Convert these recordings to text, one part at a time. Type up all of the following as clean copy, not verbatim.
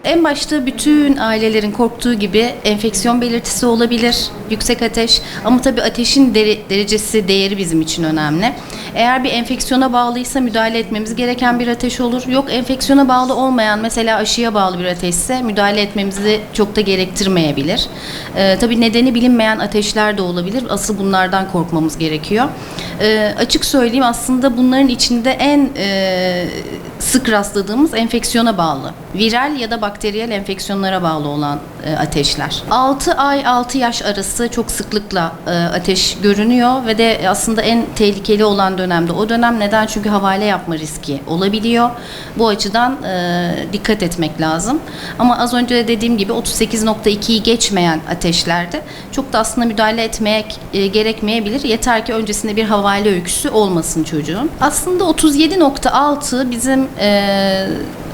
En başta bütün ailelerin korktuğu gibi enfeksiyon belirtisi olabilir, yüksek ateş. Ama tabii ateşin derecesi, değeri bizim için önemli. Eğer bir enfeksiyona bağlıysa müdahale etmemiz gereken bir ateş olur. Yok, enfeksiyona bağlı olmayan, mesela aşıya bağlı bir ateşse müdahale etmemizi çok da gerektirmeyebilir. Tabii nedeni bilinmeyen ateşler de olabilir. Asıl bunlardan korkmamız gerekiyor. Açık söyleyeyim, aslında bunların içinde en sık rastladığımız enfeksiyona bağlı. Viral ya da bakteriyel enfeksiyonlara bağlı olan ateşler. 6 ay 6 yaş arası çok sıklıkla ateş görünüyor ve de aslında en tehlikeli olan dönemde o dönem. Neden? Çünkü havale yapma riski olabiliyor. Bu açıdan dikkat etmek lazım. Ama az önce de dediğim gibi 38.2'yi geçmeyen ateşlerde çok da aslında müdahale etmek gerekmeyebilir. Yeter ki öncesinde bir havale öyküsü olmasın çocuğun. Aslında 37.6 bizim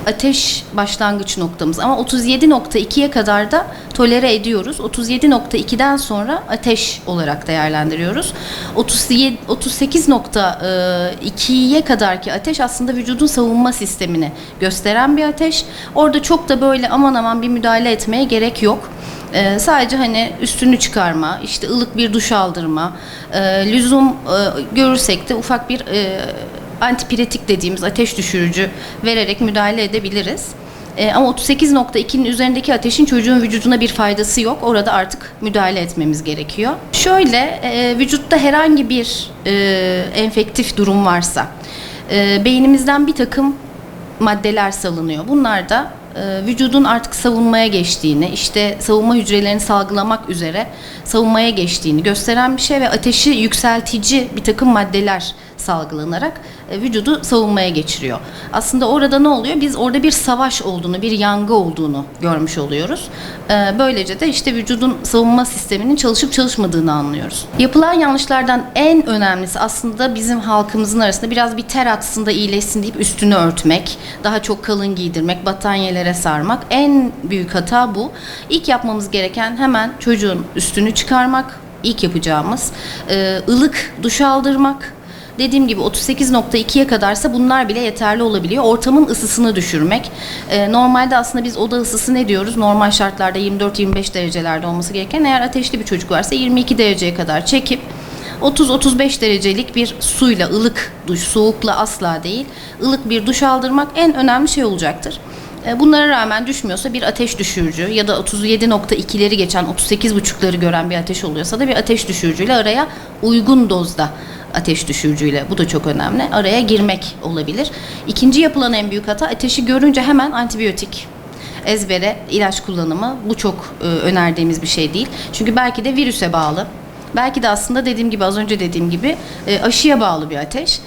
ateş başlangıç noktamız, ama 37.2'ye kadar da tolere ediyoruz. 37.2'den sonra ateş olarak değerlendiriyoruz. 38.2'ye kadarki ateş aslında vücudun savunma sistemini gösteren bir ateş. Orada çok da böyle aman aman bir müdahale etmeye gerek yok. Sadece hani üstünü çıkarma, işte ılık bir duş aldırma, lüzum görürsek de ufak bir antipiretik dediğimiz ateş düşürücü vererek müdahale edebiliriz. Ama 38.2'nin üzerindeki ateşin çocuğun vücuduna bir faydası yok. Orada artık müdahale etmemiz gerekiyor. Şöyle, vücutta herhangi bir enfektif durum varsa beynimizden bir takım maddeler salınıyor. Bunlar da vücudun artık savunmaya geçtiğini, işte savunma hücrelerini salgılamak üzere savunmaya geçtiğini gösteren bir şey ve ateşi yükseltici bir takım maddeler salgılanarak vücudu savunmaya geçiriyor. Aslında orada ne oluyor? Biz orada bir savaş olduğunu, bir yangı olduğunu görmüş oluyoruz. Böylece de işte vücudun savunma sisteminin çalışıp çalışmadığını anlıyoruz. Yapılan yanlışlardan en önemlisi aslında bizim halkımızın arasında biraz bir ter atsın da iyileşsin deyip üstünü örtmek, daha çok kalın giydirmek, battaniyelere sarmak. En büyük hata bu. İlk yapmamız gereken hemen çocuğun üstünü çıkarmak, ilk yapacağımız. Ilık duş aldırmak. Dediğim gibi 38.2'ye kadarsa bunlar bile yeterli olabiliyor. Ortamın ısısını düşürmek. Normalde aslında biz oda ısısı ne diyoruz? Normal şartlarda 24-25 derecelerde olması gereken, eğer ateşli bir çocuk varsa 22 dereceye kadar çekip 30-35 derecelik bir suyla, ılık duş, soğukla asla değil, ılık bir duş aldırmak en önemli şey olacaktır. Bunlara rağmen düşmüyorsa bir ateş düşürücü ya da 37.2'leri geçen 38.5'ları gören bir ateş oluyorsa da bir ateş düşürücüyle araya uygun dozda ateş düşürücüyle, bu da çok önemli, araya girmek olabilir. İkinci yapılan en büyük hata, ateşi görünce hemen antibiyotik, ezbere ilaç kullanımı. Bu çok önerdiğimiz bir şey değil. Çünkü belki de virüse bağlı. Belki de aslında dediğim gibi, az önce dediğim gibi aşıya bağlı bir ateş.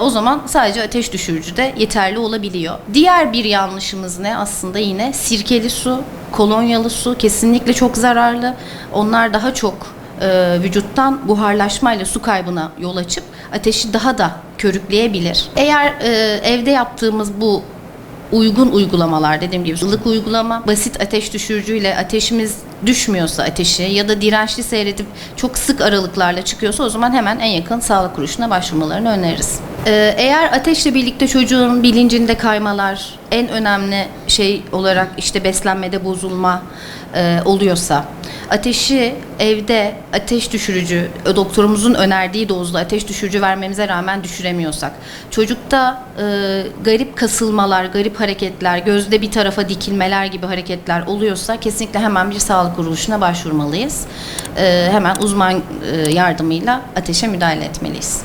O zaman sadece ateş düşürücü de yeterli olabiliyor. Diğer bir yanlışımız ne? Aslında yine sirkeli su, kolonyalı su kesinlikle çok zararlı. Onlar daha çok vücuttan buharlaşmayla su kaybına yol açıp ateşi daha da körükleyebilir. Eğer evde yaptığımız bu uygun uygulamalar, dediğim gibi ılık uygulama, basit ateş düşürücüyle ateşimiz düşmüyorsa ateşi ya da dirençli seyredip çok sık aralıklarla çıkıyorsa, o zaman hemen en yakın sağlık kuruluşuna başvurmalarını öneririz. Eğer ateşle birlikte çocuğun bilincinde kaymalar, en önemli şey olarak işte beslenmede bozulma oluyorsa, ateşi evde ateş düşürücü, doktorumuzun önerdiği dozda ateş düşürücü vermemize rağmen düşüremiyorsak, çocukta garip kasılmalar, garip hareketler, gözde bir tarafa dikilmeler gibi hareketler oluyorsa kesinlikle hemen bir sağlık kuruluşuna başvurmalıyız. Hemen uzman yardımıyla ateşe müdahale etmeliyiz.